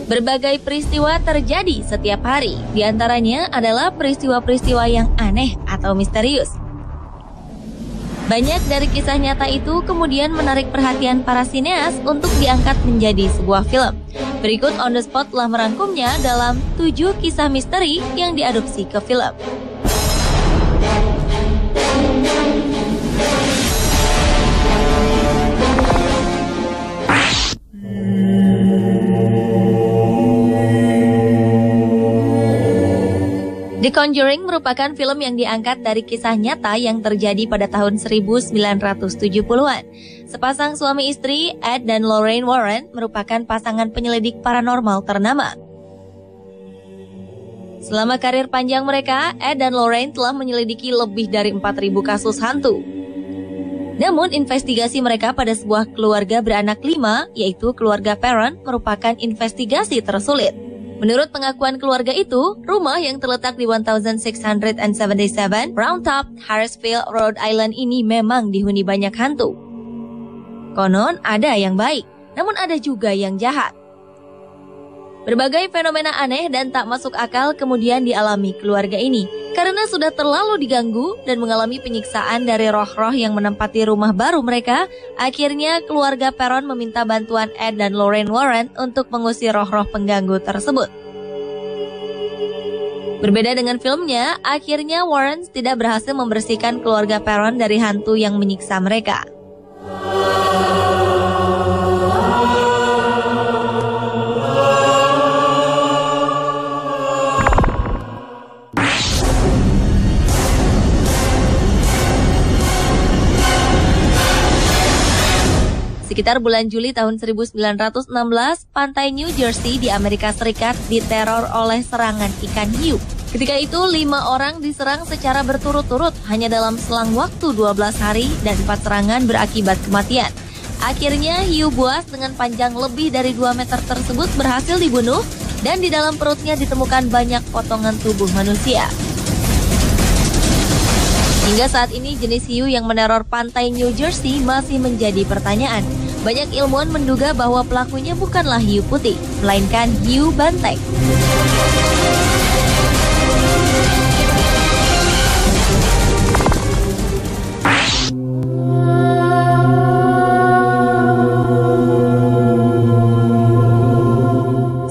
Berbagai peristiwa terjadi setiap hari, di antaranya adalah peristiwa-peristiwa yang aneh atau misterius. Banyak dari kisah nyata itu kemudian menarik perhatian para sineas untuk diangkat menjadi sebuah film. Berikut On The Spot telah merangkumnya dalam 7 kisah misteri yang diadopsi ke film. The Conjuring merupakan film yang diangkat dari kisah nyata yang terjadi pada tahun 1970-an. Sepasang suami istri, Ed dan Lorraine Warren, merupakan pasangan penyelidik paranormal ternama. Selama karir panjang mereka, Ed dan Lorraine telah menyelidiki lebih dari 4.000 kasus hantu. Namun, investigasi mereka pada sebuah keluarga beranak 5, yaitu keluarga Perron, merupakan investigasi tersulit. Menurut pengakuan keluarga itu, rumah yang terletak di 1677 Round Top, Harrisville, Rhode Island ini memang dihuni banyak hantu. Konon ada yang baik, namun ada juga yang jahat. Berbagai fenomena aneh dan tak masuk akal kemudian dialami keluarga ini karena sudah terlalu diganggu dan mengalami penyiksaan dari roh-roh yang menempati rumah baru mereka. Akhirnya keluarga Perron meminta bantuan Ed dan Lorraine Warren untuk mengusir roh-roh pengganggu tersebut. Berbeda dengan filmnya, akhirnya Warren tidak berhasil membersihkan keluarga Perron dari hantu yang menyiksa mereka. Sekitar bulan Juli tahun 1916, pantai New Jersey di Amerika Serikat diteror oleh serangan ikan hiu. Ketika itu, 5 orang diserang secara berturut-turut hanya dalam selang waktu 12 hari dan 4 serangan berakibat kematian. Akhirnya, hiu buas dengan panjang lebih dari 2 meter tersebut berhasil dibunuh dan di dalam perutnya ditemukan banyak potongan tubuh manusia. Hingga saat ini, jenis hiu yang meneror pantai New Jersey masih menjadi pertanyaan. Banyak ilmuwan menduga bahwa pelakunya bukanlah hiu putih, melainkan hiu banteng.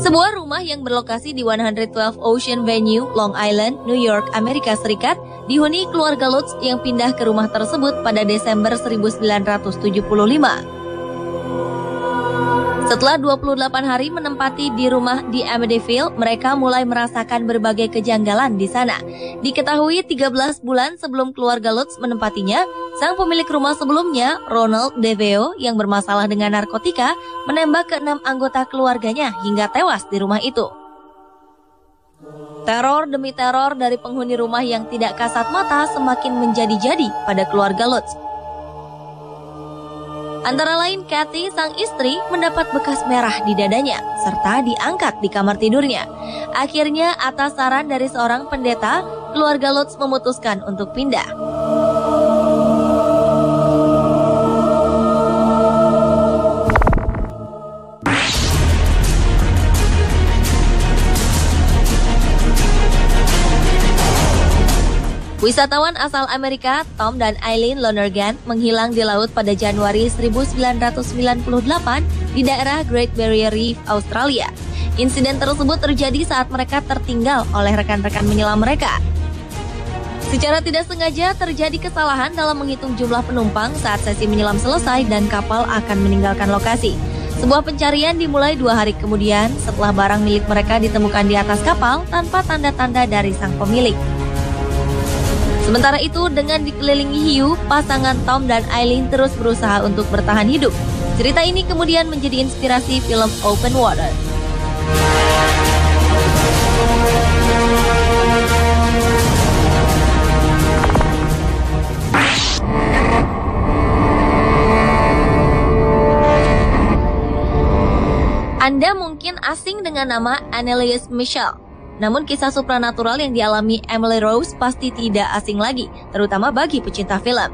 Sebuah rumah yang berlokasi di 112 Ocean Avenue, Long Island, New York, Amerika Serikat, dihuni keluarga Lutz yang pindah ke rumah tersebut pada Desember 1975. Setelah 28 hari menempati di rumah di Amityville, mereka mulai merasakan berbagai kejanggalan di sana. Diketahui 13 bulan sebelum keluarga Lutz menempatinya, sang pemilik rumah sebelumnya, Ronald DeVeo, yang bermasalah dengan narkotika, menembak ke-6 anggota keluarganya hingga tewas di rumah itu. Teror demi teror dari penghuni rumah yang tidak kasat mata semakin menjadi-jadi pada keluarga Lutz. Antara lain, Kathy, sang istri, mendapat bekas merah di dadanya, serta diangkat di kamar tidurnya. Akhirnya, atas saran dari seorang pendeta, keluarga Lutz memutuskan untuk pindah. Wisatawan asal Amerika, Tom dan Eileen Lonergan, menghilang di laut pada Januari 1998 di daerah Great Barrier Reef, Australia. Insiden tersebut terjadi saat mereka tertinggal oleh rekan-rekan menyelam mereka. Secara tidak sengaja terjadi kesalahan dalam menghitung jumlah penumpang saat sesi menyelam selesai dan kapal akan meninggalkan lokasi. Sebuah pencarian dimulai 2 hari kemudian setelah barang milik mereka ditemukan di atas kapal tanpa tanda-tanda dari sang pemilik. Sementara itu, dengan dikelilingi hiu, pasangan Tom dan Eileen terus berusaha untuk bertahan hidup. Cerita ini kemudian menjadi inspirasi film Open Water. Anda mungkin asing dengan nama Anneliese Michel. Namun kisah supranatural yang dialami Emily Rose pasti tidak asing lagi, terutama bagi pecinta film.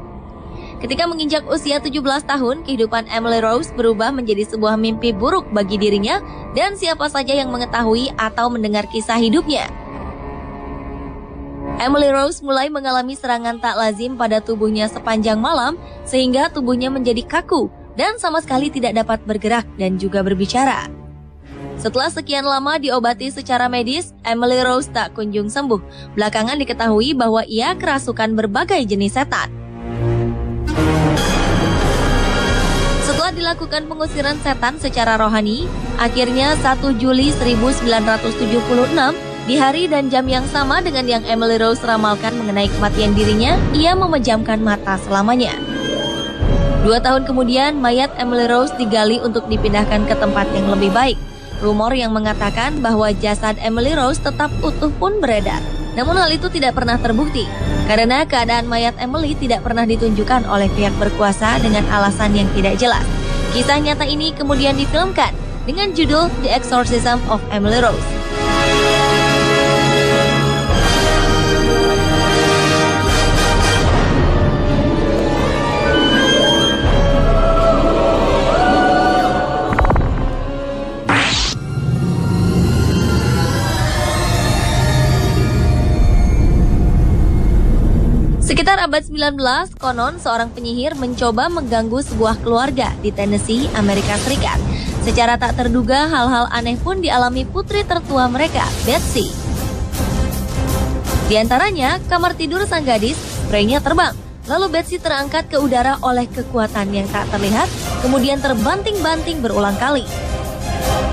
Ketika menginjak usia 17 tahun, kehidupan Emily Rose berubah menjadi sebuah mimpi buruk bagi dirinya dan siapa saja yang mengetahui atau mendengar kisah hidupnya. Emily Rose mulai mengalami serangan tak lazim pada tubuhnya sepanjang malam sehingga tubuhnya menjadi kaku dan sama sekali tidak dapat bergerak dan juga berbicara. Setelah sekian lama diobati secara medis, Emily Rose tak kunjung sembuh. Belakangan diketahui bahwa ia kerasukan berbagai jenis setan. Setelah dilakukan pengusiran setan secara rohani, akhirnya 1 Juli 1976, di hari dan jam yang sama dengan yang Emily Rose ramalkan mengenai kematian dirinya, ia memejamkan mata selamanya. 2 tahun kemudian, mayat Emily Rose digali untuk dipindahkan ke tempat yang lebih baik. Rumor yang mengatakan bahwa jasad Emily Rose tetap utuh pun beredar. Namun hal itu tidak pernah terbukti, karena keadaan mayat Emily tidak pernah ditunjukkan oleh pihak berkuasa dengan alasan yang tidak jelas. Kisah nyata ini kemudian difilmkan dengan judul The Exorcism of Emily Rose. Sekitar abad 19, konon seorang penyihir mencoba mengganggu sebuah keluarga di Tennessee, Amerika Serikat. Secara tak terduga, hal-hal aneh pun dialami putri tertua mereka, Betsy. Di antaranya, kamar tidur sang gadis, spraynya terbang. Lalu Betsy terangkat ke udara oleh kekuatan yang tak terlihat, kemudian terbanting-banting berulang kali.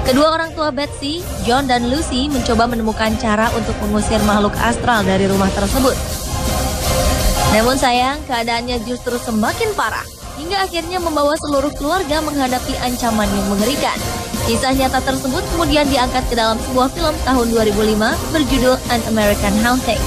Kedua orang tua Betsy, John dan Lucy, mencoba menemukan cara untuk mengusir makhluk astral dari rumah tersebut. Namun sayang, keadaannya justru semakin parah, hingga akhirnya membawa seluruh keluarga menghadapi ancaman yang mengerikan. Kisah nyata tersebut kemudian diangkat ke dalam sebuah film tahun 2005 berjudul An American Haunting.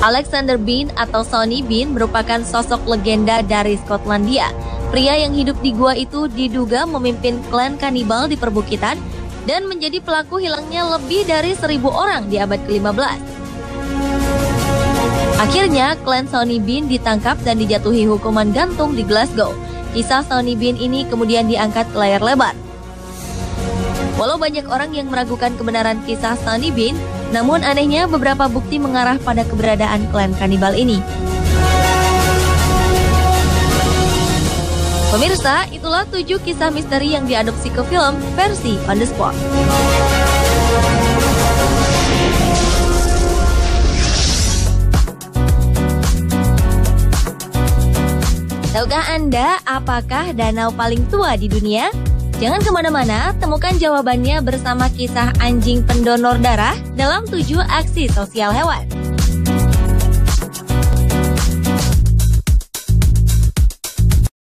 Alexander Bean atau Sonny Bean merupakan sosok legenda dari Skotlandia. Pria yang hidup di gua itu diduga memimpin klan kanibal di perbukitan dan menjadi pelaku hilangnya lebih dari 1.000 orang di abad ke-15. Akhirnya, klan Sonny Bean ditangkap dan dijatuhi hukuman gantung di Glasgow. Kisah Sonny Bean ini kemudian diangkat ke layar lebar. Walau banyak orang yang meragukan kebenaran kisah Sonny Bean, namun anehnya beberapa bukti mengarah pada keberadaan klan kanibal ini. Pemirsa, itulah 7 kisah misteri yang diadopsi ke film versi On The Spot. Tahukah Anda apakah danau paling tua di dunia? Jangan kemana-mana, temukan jawabannya bersama kisah anjing pendonor darah dalam 7 aksi sosial hewan.